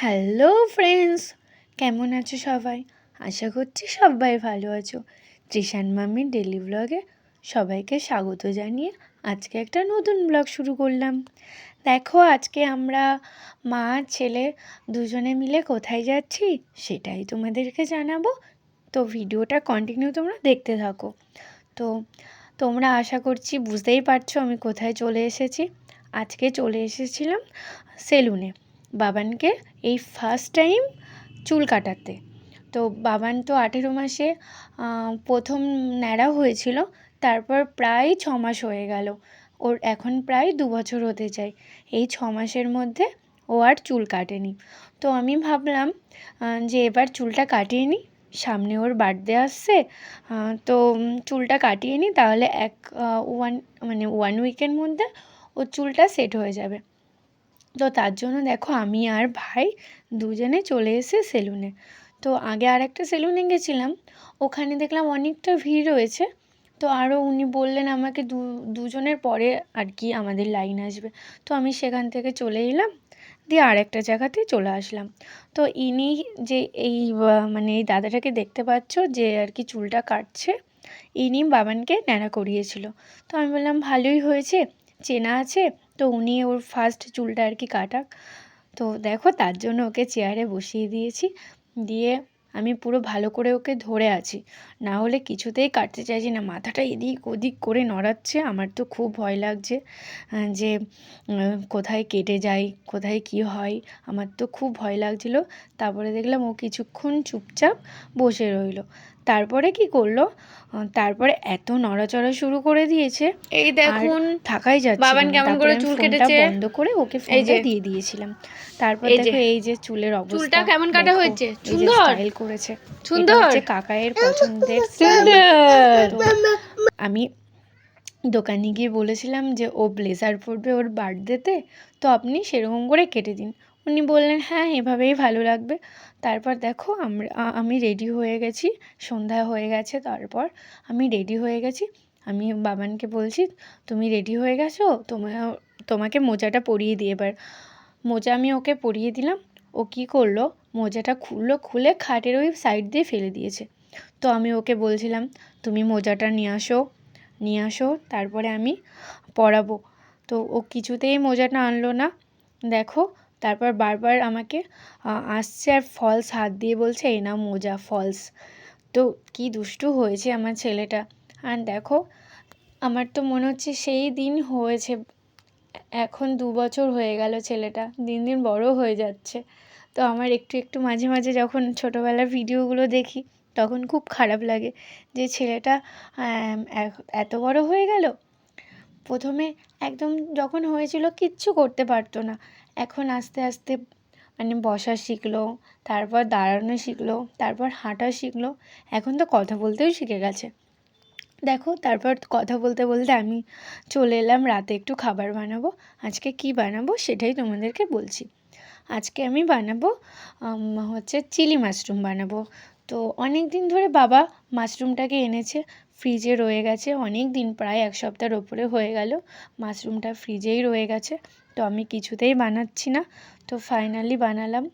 Hello friends, কেমন আছো সবাই? আশা করছি সবাই ভালো আছো। তৃষান মাম্মির ডেলি ব্লগে সবাইকে স্বাগত জানিয়ে আজকে একটা নতুন ব্লগ শুরু করলাম। দেখো, আজকে আমরা মা ছেলে দুজনে মিলে কোথায় যাচ্ছি সেটাই তোমাদেরকে জানাবো। তো ভিডিওটা কন্টিনিউ তোমরা দেখতে থাকো। তো তোমরা আশা করছি বুঝতেই পারছো আমি কোথায় চলে এসেছি। আজকে চলে এসেছিলাম সেলুনে বাবানকে এই ফার্স্ট টাইম চুল কাটাতে। তো বাবান তো 18 মাসে প্রথম ন্যাড়া হয়েছিল, তারপর প্রায় 6 মাস হয়ে গেল, ওর এখন প্রায় 2 বছর হতে চায়। এই 6 মাসের মধ্যে ও আর চুল কাটেনি। তো আমি ভাবলাম যে এবার চুলটা কাটিয়ে নিই, সামনে ওর বার্থডে আসছে, তো চুলটা কাটিয়ে নিই, তাহলে ওয়ান উইকের মধ্যে ওর চুলটা সেট হয়ে যাবে। তো তার জন্য দেখো আমি আর ভাই দুজনে চলে এসে সেলুনে। তো আগে আর একটা সেলুনে গেছিলাম, ওখানে দেখলাম অনেকটা ভিড় রয়েছে। তো আরও উনি বললেন আমাকে দুজনের পরে আর কি আমাদের লাইন আসবে। তো আমি সেখান থেকে চলে এলাম, দিয়ে আর একটা জায়গাতে চলে আসলাম। তো ইনি যে এই দাদাটাকে দেখতে পাচ্ছ যে আর কি চুলটা কাটছে, ইনি বাবানকে ন্যাড়া করিয়েছিল। তো আমি বললাম ভালোই হয়েছে, চেনা আছে, তো উনি ওর ফার্স্ট চুলটা আর কি কাটাক। তো দেখো তার জন্য ওকে চেয়ারে বসিয়ে দিয়েছি, দিয়ে আমি পুরো ভালো করে ওকে ধরে আছি, না হলে কিছুতেই কাটতে চাইছি না। মাথাটা এদিক ওদিক করে নড়াচ্ছে, আমার তো খুব ভয় লাগছে যে কোথায় কেটে যায়, কোথায় কি হয়, আমার তো খুব ভয় লাগছিল। তারপরে দেখলাম ও কিছুক্ষণ চুপচাপ বসে রইলো। তারপরে কি করলো, তারপরে এত নড়াচড়া শুরু করে দিয়েছে, এই দেখুন থাকাই যাচ্ছে বাবান কেমন করে চুল কেটেছে। বন্ধ করে ওকে ফোনটা দিয়ে দিয়েছিলাম। তারপর দেখো এই যে চুলের অবস্থা, চুলটা কেমন কাটা হয়েছে, এই যে স্টাইল করেছে। এটা হচ্ছে কাকায়ের পছন্দের স্টাইল। আমি দোকানে গিয়ে বলেছিলাম যে ও ব্লেজার পরবে ওর বার্থডেতে, তো আপনি সেরকম করে কেটে দিন। উনি বললেন হ্যাঁ এভাবেই ভালো লাগবে। তারপর দেখো আমি রেডি হয়ে গেছি, সন্ধ্যা হয়ে গেছে। তারপর আমি রেডি হয়ে গেছি, আমি বাবানকে বলছি তুমি রেডি হয়ে গেছো, তোমাকে মোজাটা পরিয়ে দিই এবার। মোজা আমি ওকে পরিয়ে দিলাম। ও কী করলো, মোজাটা খুলে খাটের ওই সাইড দিয়ে ফেলে দিয়েছে। তো আমি ওকে বলছিলাম তুমি মোজাটা নিয়ে আসো, তারপরে আমি পরাবো। তো ও কিছুতেই মোজাটা আনলো না। দেখো তারপর বারবার আমাকে আসছে আর ফলস হাত দিয়ে বলছে এই নাও মোজা ফলস। তো কি দুষ্টু হয়েছে আমার ছেলেটা। আর দেখো আমার তো মনে হচ্ছে সেই দিন হয়েছে, এখন 2 বছর হয়ে গেল, ছেলেটা দিন দিন বড় হয়ে যাচ্ছে। তো আমার একটু একটু মাঝে মাঝে যখন ছোটোবেলার ভিডিওগুলো দেখি তখন খুব খারাপ লাগে যে ছেলেটা এত বড় হয়ে গেল। প্রথমে একদম যখন হয়েছিল কিচ্ছু করতে পারতো না, এখন আস্তে আস্তে বসা শিখলো, তারপর দাঁড়ানো শিখলো, তারপর হাঁটা শিখলো, এখন তো কথা বলতেও শিখে গেছে। দেখো তারপর কথা বলতে বলতে আমি চলে এলাম রাতে একটু খাবার বানাবো। আজকে কি বানাবো সেটাই তোমাদেরকে বলছি। আজকে আমি বানাবো হচ্ছে চিলি মাশরুম বানাবো। তো অনেক দিন ধরে বাবা মাশরুমটাকে এনেছে, ফ্রিজে রয়ে গেছে অনেক দিন, প্রায় 1 সপ্তাহের ওপরে হয়ে গেল মাশরুমটা ফ্রিজেই রয়ে গেছে। তো আমি কিছুতেই বানাচ্ছি না, তো ফাইনালি বানালাম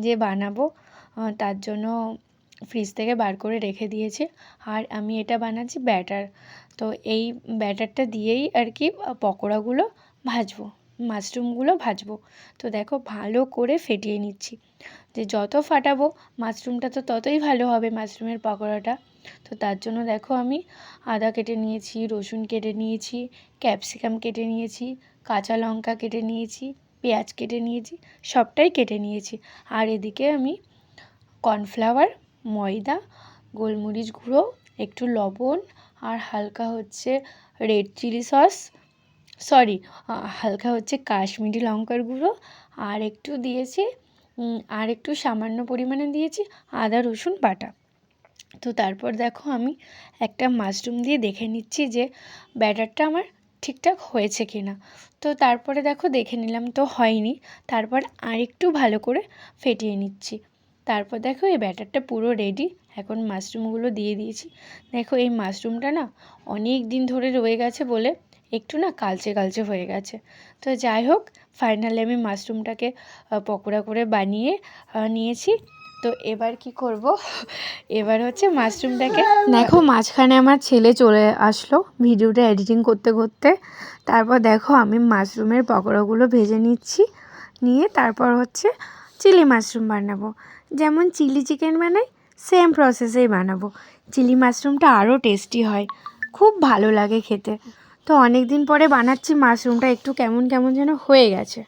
যে বানাবো, তার জন্য ফ্রিজ থেকে বার করে রেখে দিয়েছি। আর আমি এটা বানাচ্ছি ব্যাটার। তো এই ব্যাটারটা দিয়েই আর কি পকোড়াগুলো ভাজবো, মাশরুমগুলো ভাজবো। তো দেখো ভালো করে ফেটিয়ে নিচ্ছি, যে যত ফাটাবো মাশরুমটা তো ততই ভালো হবে মাশরুমের পকোড়াটা। তো তার জন্য দেখো আমি আদা কেটে নিয়েছি, রসুন কেটে নিয়েছি, ক্যাপসিকাম কেটে নিয়েছি, কাঁচা লঙ্কা কেটে নিয়েছি, পেঁয়াজ কেটে নিয়েছি, সবটাই কেটে নিয়েছি। আর এদিকে আমি কর্নফ্লাওয়ার, ময়দা, গোলমরিচ গুঁড়ো, একটু লবণ, আর হালকা হচ্ছে রেড চিলি সস, হালকা হচ্ছে কাশ্মীরি লঙ্কার গুঁড়ো, আর একটু দিয়েছি আর একটু সামান্য পরিমাণে দিয়েছি আদা রসুন বাটা। তো তারপর দেখো আমি একটা মাশরুম দিয়ে দেখে নিচ্ছি যে ব্যাটারটা আমার ঠিকঠাক হয়েছে কি না। তো তারপরে দেখো দেখে নিলাম তো হয়নি, তারপর আরেকটু ভালো করে ফেটিয়ে নিচ্ছি। তারপর দেখো এই ব্যাটারটা পুরো রেডি, এখন মাশরুমগুলো দিয়ে দিয়েছি। দেখো এই মাশরুমটা না অনেক দিন ধরে রয়ে গেছে বলে একটু না কালচে কালচে হয়ে গেছে। তো যাই হোক, ফাইনালি আমি মাশরুমটাকে পকোড়া করে বানিয়ে নিয়েছি। তো এবার কি করব, এবার হচ্ছে মাশরুমটাকে দেখো, মাঝখানে আমার ছেলে চলে আসলো ভিডিওটা এডিটিং করতে করতে। তারপর দেখো আমি মাশরুমের পকোড়াগুলো ভেজে নিচ্ছি, নিয়ে তারপর হচ্ছে চিলি মাশরুম বানাবো। যেমন চিলি চিকেন বানাই সেম প্রসেসেই বানাবো। চিলি মাশরুমটা আরও টেস্টি হয়, খুব ভালো লাগে খেতে। তো অনেক দিন পরে বানাচ্ছি, মাশরুমটা একটু কেমন কেমন যেন হয়ে গেছে।